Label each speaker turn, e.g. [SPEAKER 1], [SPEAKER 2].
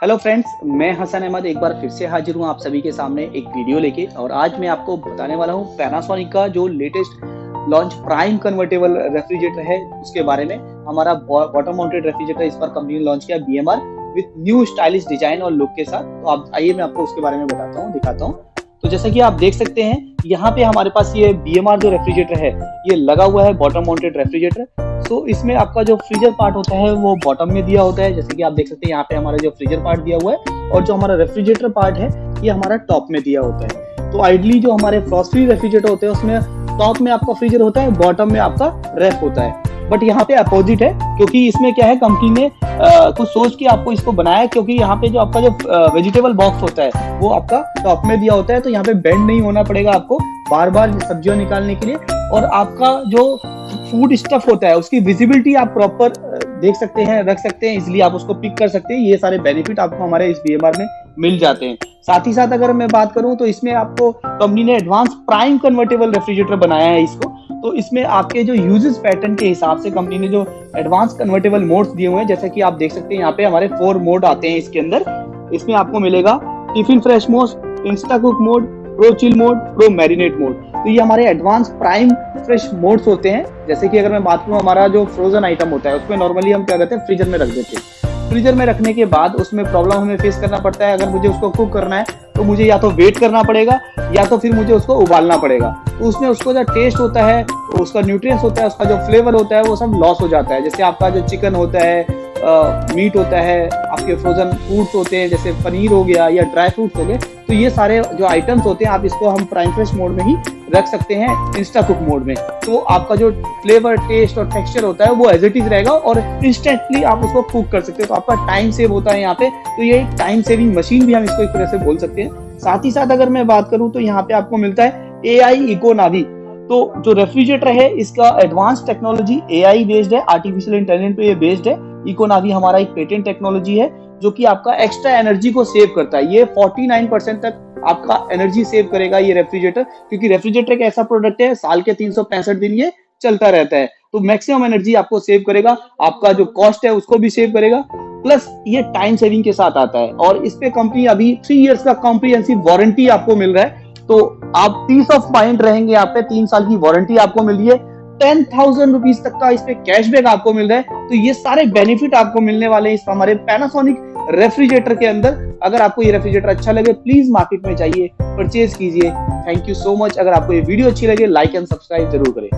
[SPEAKER 1] Hello friends, मैं हसन अहमद एक बार फिर से हाजिर हूँ आप सभी के सामने एक वीडियो लेके। और आज मैं आपको बताने वाला हूँ पैनासोनिक का जो latest launch prime convertible refrigerator है उसके बारे में। हमारा बॉटम माउंटेड रेफ्रिजरेटर इस बार कंपनी ने लॉन्च किया BMR with new stylish design और लुक के साथ। तो आप आइए मैं आपको उसके बारे में बताता हूँ, दिखाता हूँ। तो जैसा कि आप देख सकते हैं यहाँ पे हमारे पास ये बीएमआर जो रेफ्रिजरेटर है ये लगा हुआ है बॉटम माउंटेड रेफ्रिजरेटर। तो इसमें आपका जो फ्रीजर पार्ट होता है वो बॉटम में दिया होता है, जैसे कि आप देख सकते हैं यहाँ पे हमारा जो फ्रीजर पार्ट दिया हुआ है और जो हमारा रेफ्रिजरेटर पार्ट है ये हमारा टॉप में दिया होता है। तो आइडली जो हमारे फ्रॉस्ट फ्री रेफ्रिजरेटर होते हैं उसमें टॉप में आपका फ्रीजर होता है, बॉटम में आपका रेफ होता है। बट यहाँ पे अपोजिट है, क्योंकि इसमें क्या है कंपनी ने कुछ सोच के आपको इसको बनाया है, क्योंकि यहाँ पे जो आपका जो वेजिटेबल बॉक्स होता है वो आपका टॉप में दिया होता है। तो यहाँ पे बेंड नहीं होना पड़ेगा आपको बार बार सब्जियां निकालने के लिए। और आपका जो फूड स्टफ होता है उसकी विजिबिलिटी आप प्रॉपर देख सकते हैं, रख सकते हैं, इसलिए आप उसको पिक कर सकते हैं। ये सारे बेनिफिट आपको हमारे इस बीएमआर में मिल जाते हैं। साथ ही साथ अगर मैं बात करूं तो इसमें आपको कंपनी ने एडवांस प्राइम कन्वर्टेबल रेफ्रिजरेटर बनाया है इसको। तो इसमें आपके जो यूजेस पैटर्न के हिसाब से कंपनी ने जो एडवांस कन्वर्टेबल मोड्स दिए हुए हैं, जैसे कि आप देख सकते हैं यहाँ पे हमारे 4 मोड आते हैं इसके अंदर। इसमें आपको मिलेगा tiffin fresh mode, Insta cook mode, pro chill mode, pro marinate mode. तो ये हमारे एडवांस प्राइम फ्रेश मोड्स होते हैं। जैसे कि अगर मैं बात करूं हमारा जो फ्रोजन आइटम होता है उसमें नॉर्मली हम क्या करते हैं फ्रीजर में रख देते हैं। फ्रीजर में रखने के बाद उसमें प्रॉब्लम हमें फेस करना पड़ता है। अगर मुझे उसको कुक करना है तो मुझे या तो वेट करना पड़ेगा या तो फिर मुझे उसको उबालना पड़ेगा। तो उसमें उसको जो टेस्ट होता है, उसका न्यूट्रिएंट्स होता है, उसका जो फ्लेवर होता है वो सब लॉस हो जाता है। जैसे आपका जो चिकन होता है, मीट होता है, आपके फ्रोजन फूड्स होते हैं जैसे पनीर हो गया या ड्राई फ्रूट्स हो गए, तो ये सारे जो आइटम्स होते हैं आप इसको हम प्राइम फ्रेश मोड में ही रख सकते हैं, इंस्टा कुक मोड में। तो आपका जो फ्लेवर, टेस्ट और टेक्सचर होता है वो एज इट इज रहेगा और इंस्टेंटली आप उसको कुक कर सकते हो। तो आपका टाइम सेव होता है यहाँ पे। तो ये एक टाइम सेविंग मशीन भी हम इसको एक तरह से बोल सकते हैं। साथ ही साथ अगर मैं बात करूं तो यहाँ पे आपको मिलता है एआई इको नावी। तो जो रेफ्रिजरेटर है इसका एडवांस टेक्नोलॉजी एआई बेस्ड है, आर्टिफिशियल इंटेलिजेंस पे ये बेस्ड है। इको नावी हमारा एक पेटेंट टेक्नोलॉजी है जो कि आपका एक्स्ट्रा एनर्जी को सेव करता है। ये 49% तक आपका एनर्जी सेव करेगा ये रेफ्रिजरेटर, क्योंकि रेफ्रिजरेटर एक ऐसा प्रोडक्ट है साल के 365 दिन ये चलता रहता है। तो मैक्सिमम एनर्जी आपको सेव करेगा, आपका जो कॉस्ट है उसको भी सेव करेगा, प्लस ये टाइम सेविंग के साथ आता है। और इस पे कंपनी अभी 3 इयर्स का कॉम्प्रिहेंसिव वारंटी आपको मिल रहा है। तो आप पीस ऑफ माइंड रहेंगे, यहाँ पे 3 साल की वारंटी आपको मिल रही है, 10,000 रुपीज तक का इस पे कैशबैक आपको मिल रहा है। तो ये सारे बेनिफिट आपको मिलने वाले हैं इस हमारे पैनासोनिक रेफ्रिजरेटर के अंदर। अगर आपको ये रेफ्रिजरेटर अच्छा लगे प्लीज मार्केट में जाइए, परचेज कीजिए। Thank you so much. अगर आपको ये वीडियो अच्छी लगे लाइक एंड सब्सक्राइब जरूर करें।